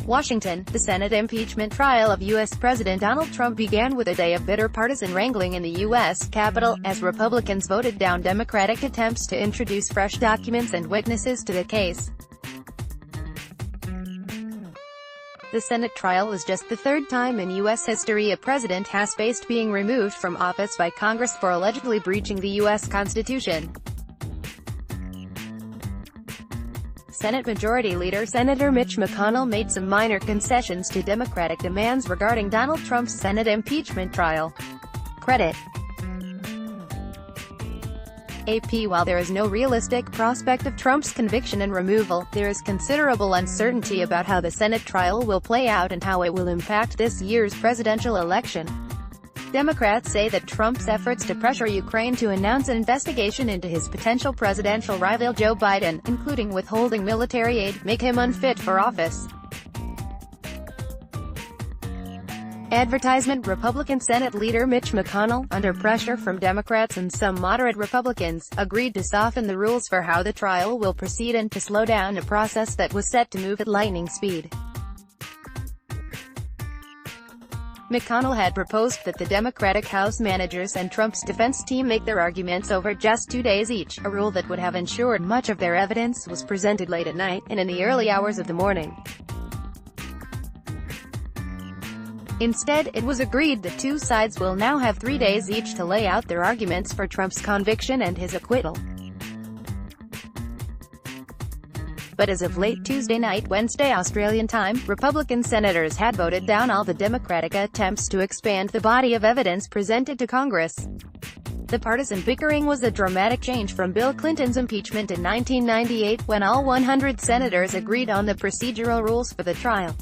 Washington, the Senate impeachment trial of U.S. President Donald Trump began with a day of bitter partisan wrangling in the U.S. Capitol, as Republicans voted down Democratic attempts to introduce fresh documents and witnesses to the case. The Senate trial is just the third time in U.S. history a president has faced being removed from office by Congress for allegedly breaching the U.S. Constitution. Senate Majority Leader Senator Mitch McConnell made some minor concessions to Democratic demands regarding Donald Trump's Senate impeachment trial. Credit: AP. While there is no realistic prospect of Trump's conviction and removal, there is considerable uncertainty about how the Senate trial will play out and how it will impact this year's presidential election. Democrats say that Trump's efforts to pressure Ukraine to announce an investigation into his potential presidential rival Joe Biden, including withholding military aid, make him unfit for office. Advertisement: Republican Senate Leader Mitch McConnell, under pressure from Democrats and some moderate Republicans, agreed to soften the rules for how the trial will proceed and to slow down a process that was set to move at lightning speed. McConnell had proposed that the Democratic House managers and Trump's defense team make their arguments over just 2 days each, a rule that would have ensured much of their evidence was presented late at night, and in the early hours of the morning. Instead, it was agreed that two sides will now have 3 days each to lay out their arguments for Trump's conviction and his acquittal. But as of late Tuesday night, Wednesday Australian time, Republican senators had voted down all the Democratic attempts to expand the body of evidence presented to Congress. The partisan bickering was a dramatic change from Bill Clinton's impeachment in 1998, when all 100 senators agreed on the procedural rules for the trial.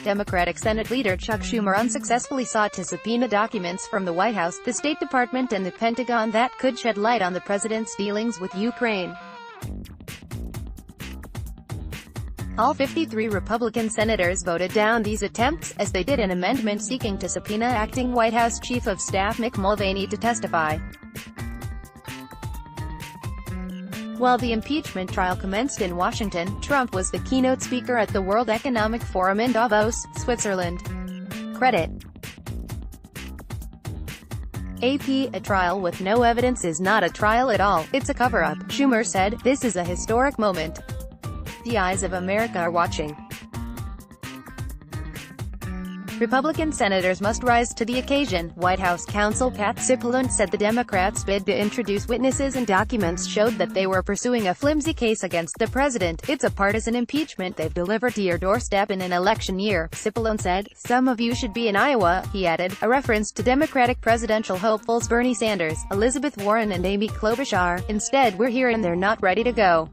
Democratic Senate Leader Chuck Schumer unsuccessfully sought to subpoena documents from the White House, the State Department and the Pentagon that could shed light on the president's dealings with Ukraine. All 53 Republican senators voted down these attempts, as they did an amendment seeking to subpoena acting White House Chief of Staff Mick Mulvaney to testify. While the impeachment trial commenced in Washington, Trump was the keynote speaker at the World Economic Forum in Davos, Switzerland. Credit: AP. A trial with no evidence is not a trial at all, it's a cover-up, Schumer said. This is a historic moment. The eyes of America are watching. Republican senators must rise to the occasion. White House counsel Pat Cipollone said the Democrats' bid to introduce witnesses and documents showed that they were pursuing a flimsy case against the president. It's a partisan impeachment they've delivered to your doorstep in an election year, Cipollone said. Some of you should be in Iowa, he added, a reference to Democratic presidential hopefuls Bernie Sanders, Elizabeth Warren and Amy Klobuchar. Instead we're here and they're not ready to go.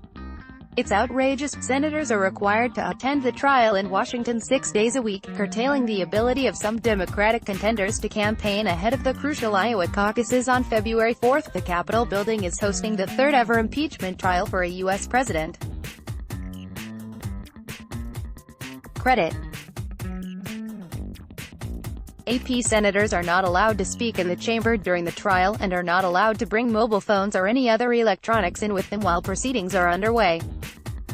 It's outrageous. Senators are required to attend the trial in Washington 6 days a week, curtailing the ability of some Democratic contenders to campaign ahead of the crucial Iowa caucuses on February 4. The Capitol building is hosting the third-ever impeachment trial for a U.S. president. Credit: AP. Senators are not allowed to speak in the chamber during the trial, and are not allowed to bring mobile phones or any other electronics in with them while proceedings are underway.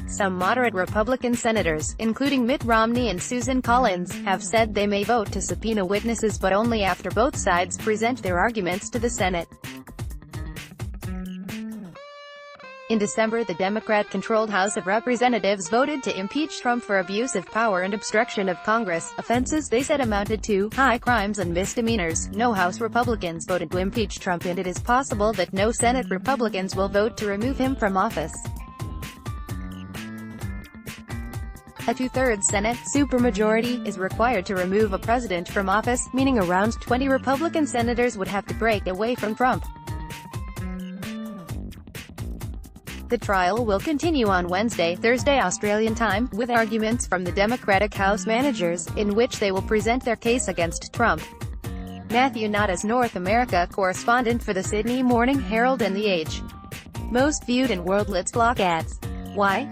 Some moderate Republican senators, including Mitt Romney and Susan Collins, have said they may vote to subpoena witnesses but only after both sides present their arguments to the Senate. In December, the Democrat-controlled House of Representatives voted to impeach Trump for abuse of power and obstruction of Congress, offenses they said amounted to high crimes and misdemeanors. No House Republicans voted to impeach Trump, and it is possible that no Senate Republicans will vote to remove him from office. A two-thirds Senate supermajority is required to remove a president from office, meaning around 20 Republican senators would have to break away from Trump. The trial will continue on Wednesday, Thursday Australian time, with arguments from the Democratic House managers, in which they will present their case against Trump. Matthew Knott is North America correspondent for the Sydney Morning Herald and The Age. Most viewed in Worldlet's block ads. Why?